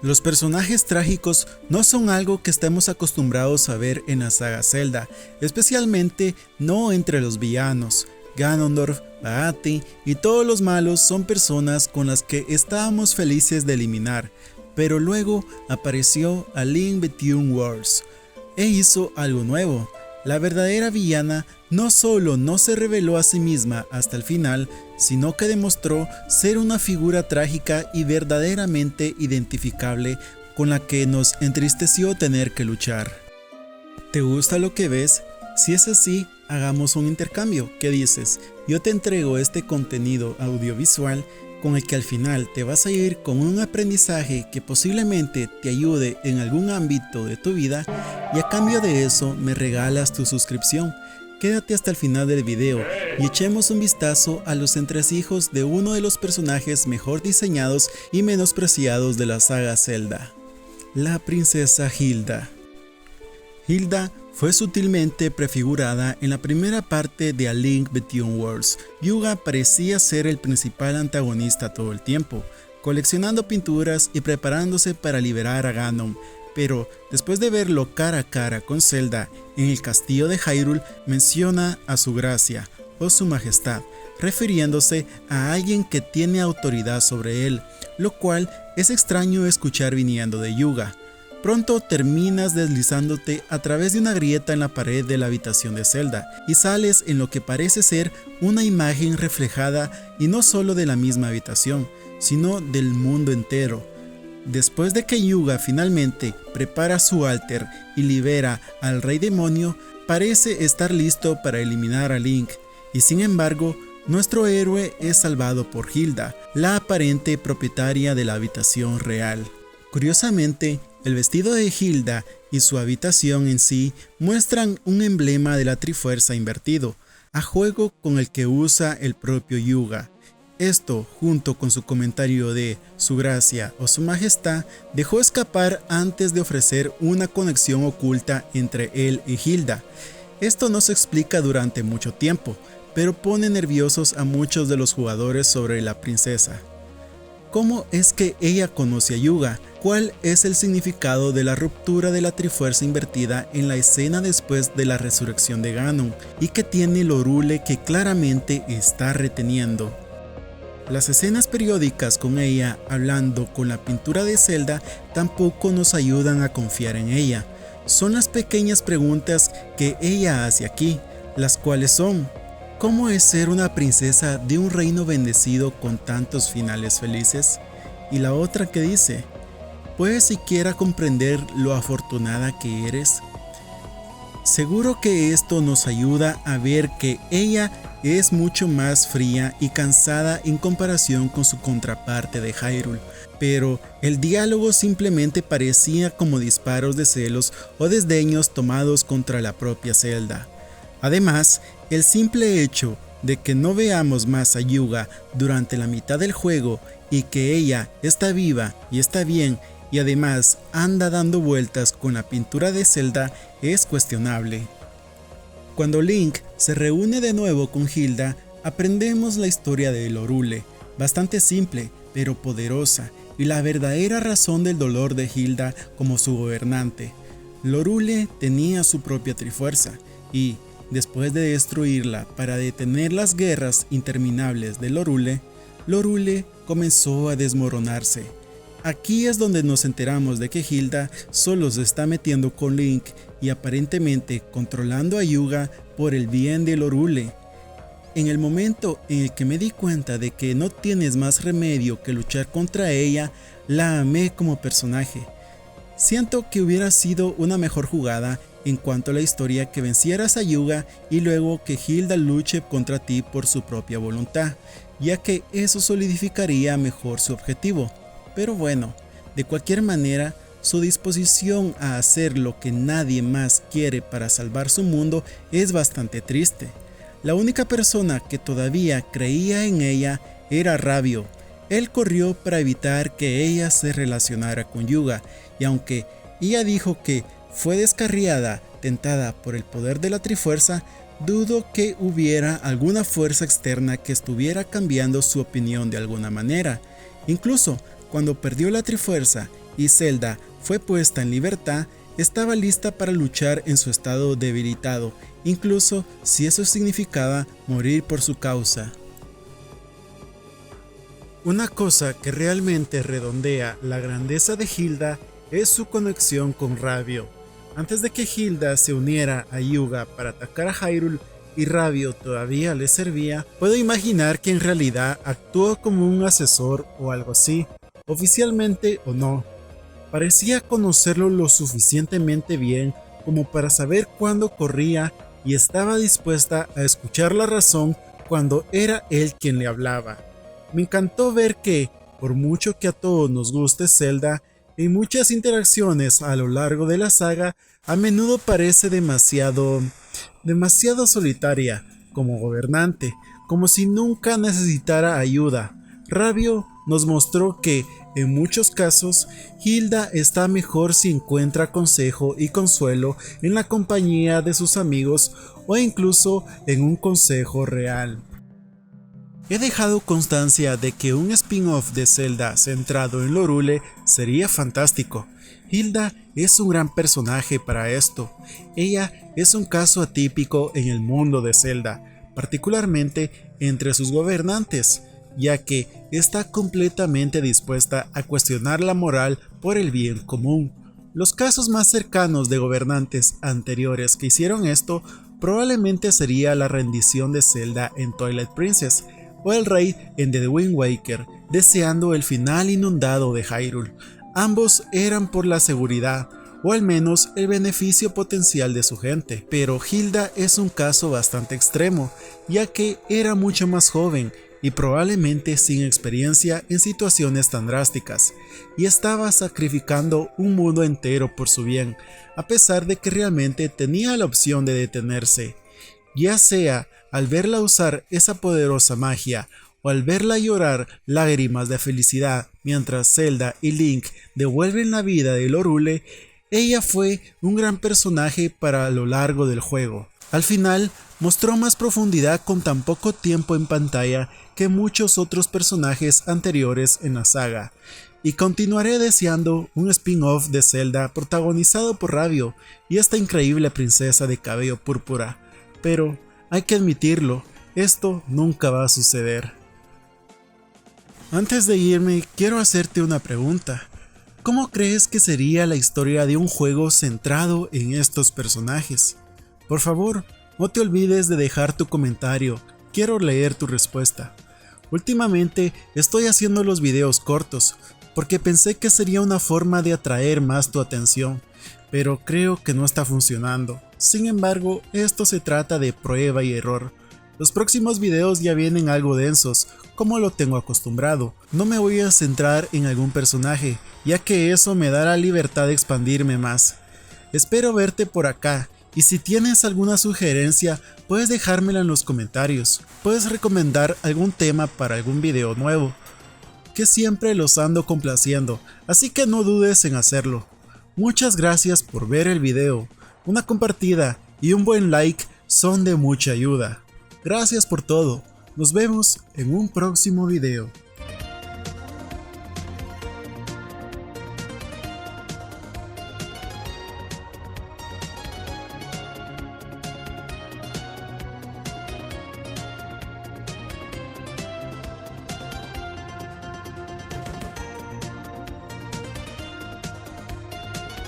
Los personajes trágicos no son algo que estemos acostumbrados a ver en la saga Zelda, especialmente no entre los villanos. Ganondorf, Baaty y todos los malos son personas con las que estábamos felices de eliminar, pero luego apareció A Link Between Worlds e hizo algo nuevo. La verdadera villana no solo no se reveló a sí misma hasta el final, sino que demostró ser una figura trágica y verdaderamente identificable con la que nos entristeció tener que luchar. ¿Te gusta lo que ves? Si es así, hagamos un intercambio. ¿Qué dices? Yo te entrego este contenido audiovisual con el que al final te vas a ir con un aprendizaje que posiblemente te ayude en algún ámbito de tu vida y a cambio de eso me regalas tu suscripción. Quédate hasta el final del video y echemos un vistazo a los entresijos de uno de los personajes mejor diseñados y menospreciados de la saga Zelda, la princesa Hilda. Hilda fue sutilmente prefigurada en la primera parte de A Link Between Worlds. Yuga parecía ser el principal antagonista todo el tiempo, coleccionando pinturas y preparándose para liberar a Ganon, pero después de verlo cara a cara con Zelda en el castillo de Hyrule, menciona a su gracia o su majestad, refiriéndose a alguien que tiene autoridad sobre él, lo cual es extraño escuchar viniendo de Yuga. Pronto terminas deslizándote a través de una grieta en la pared de la habitación de Zelda y sales en lo que parece ser una imagen reflejada y no solo de la misma habitación, sino del mundo entero. Después de que Yuga finalmente prepara su altar y libera al rey demonio, parece estar listo para eliminar a Link, y sin embargo, nuestro héroe es salvado por Hilda, la aparente propietaria de la habitación real. Curiosamente, el vestido de Hilda y su habitación en sí muestran un emblema de la Trifuerza invertido, a juego con el que usa el propio Yuga. Esto, junto con su comentario de su gracia o su majestad, dejó escapar antes de ofrecer una conexión oculta entre él y Hilda. Esto no se explica durante mucho tiempo, pero pone nerviosos a muchos de los jugadores sobre la princesa. ¿Cómo es que ella conoce a Yuga? ¿Cuál es el significado de la ruptura de la Trifuerza invertida en la escena después de la resurrección de Ganon? ¿Y qué tiene el Hyrule que claramente está reteniendo? Las escenas periódicas con ella hablando con la pintura de Zelda tampoco nos ayudan a confiar en ella. Son las pequeñas preguntas que ella hace aquí, las cuales son: ¿cómo es ser una princesa de un reino bendecido con tantos finales felices? Y la otra que dice: ¿puedes siquiera comprender lo afortunada que eres? Seguro que esto nos ayuda a ver que ella es mucho más fría y cansada en comparación con su contraparte de Hyrule, pero el diálogo simplemente parecía como disparos de celos o desdeños tomados contra la propia Zelda. Además, el simple hecho de que no veamos más a Yuga durante la mitad del juego y que ella está viva y está bien y además anda dando vueltas con la pintura de Zelda es cuestionable. Cuando Link se reúne de nuevo con Hilda, aprendemos la historia de el Hyrule, bastante simple pero poderosa, y la verdadera razón del dolor de Hilda como su gobernante. El Hyrule tenía su propia Trifuerza y, después de destruirla para detener las guerras interminables del Hyrule comenzó a desmoronarse. Aquí es donde nos enteramos de que Hilda solo se está metiendo con Link y aparentemente controlando a Yuga por el bien del Hyrule. En el momento en el que me di cuenta de que no tienes más remedio que luchar contra ella, la amé como personaje. Siento que hubiera sido una mejor jugada en cuanto a la historia que vencieras a Yuga y luego que Hilda luche contra ti por su propia voluntad, ya que eso solidificaría mejor su objetivo. Pero bueno, de cualquier manera, su disposición a hacer lo que nadie más quiere para salvar su mundo es bastante triste. La única persona que todavía creía en ella era Rabio. Él corrió para evitar que ella se relacionara con Yuga, y aunque ella dijo que fue descarriada, tentada por el poder de la Trifuerza, dudo que hubiera alguna fuerza externa que estuviera cambiando su opinión de alguna manera. Incluso cuando perdió la Trifuerza y Zelda fue puesta en libertad, estaba lista para luchar en su estado debilitado, incluso si eso significaba morir por su causa. Una cosa que realmente redondea la grandeza de Hilda es su conexión con Ravio. Antes de que Hilda se uniera a Hyuga para atacar a Hyrule y Ravio todavía le servía, puedo imaginar que en realidad actuó como un asesor o algo así, oficialmente o no. Parecía conocerlo lo suficientemente bien como para saber cuándo corría y estaba dispuesta a escuchar la razón cuando era él quien le hablaba. Me encantó ver que, por mucho que a todos nos guste Zelda, en muchas interacciones a lo largo de la saga, a menudo parece demasiado solitaria como gobernante, como si nunca necesitara ayuda. Ravio nos mostró que, en muchos casos, Hilda está mejor si encuentra consejo y consuelo en la compañía de sus amigos o incluso en un consejo real. He dejado constancia de que un spin-off de Zelda centrado en Lorule sería fantástico. Hilda es un gran personaje para esto. Ella es un caso atípico en el mundo de Zelda, particularmente entre sus gobernantes, ya que está completamente dispuesta a cuestionar la moral por el bien común. Los casos más cercanos de gobernantes anteriores que hicieron esto probablemente sería la rendición de Zelda en Twilight Princess, o el rey en The Wind Waker, deseando el final inundado de Hyrule. Ambos eran por la seguridad, o al menos el beneficio potencial de su gente, pero Hilda es un caso bastante extremo, ya que era mucho más joven y probablemente sin experiencia en situaciones tan drásticas, y estaba sacrificando un mundo entero por su bien, a pesar de que realmente tenía la opción de detenerse, ya sea al verla usar esa poderosa magia o al verla llorar lágrimas de felicidad mientras Zelda y Link devuelven la vida de Lorule. Ella fue un gran personaje para lo largo del juego. Al final, mostró más profundidad con tan poco tiempo en pantalla que muchos otros personajes anteriores en la saga, y continuaré deseando un spin-off de Zelda protagonizado por Ravio y esta increíble princesa de cabello púrpura, pero hay que admitirlo, esto nunca va a suceder. Antes de irme, quiero hacerte una pregunta. ¿Cómo crees que sería la historia de un juego centrado en estos personajes? Por favor, no te olvides de dejar tu comentario, quiero leer tu respuesta. Últimamente estoy haciendo los videos cortos, porque pensé que sería una forma de atraer más tu atención, pero creo que no está funcionando. Sin embargo, esto se trata de prueba y error. Los próximos videos ya vienen algo densos, como lo tengo acostumbrado. No me voy a centrar en algún personaje, ya que eso me da la libertad de expandirme más. Espero verte por acá, y si tienes alguna sugerencia, puedes dejármela en los comentarios. Puedes recomendar algún tema para algún video nuevo, que siempre los ando complaciendo, así que no dudes en hacerlo. Muchas gracias por ver el video. Una compartida y un buen like son de mucha ayuda. Gracias por todo. Nos vemos en un próximo video.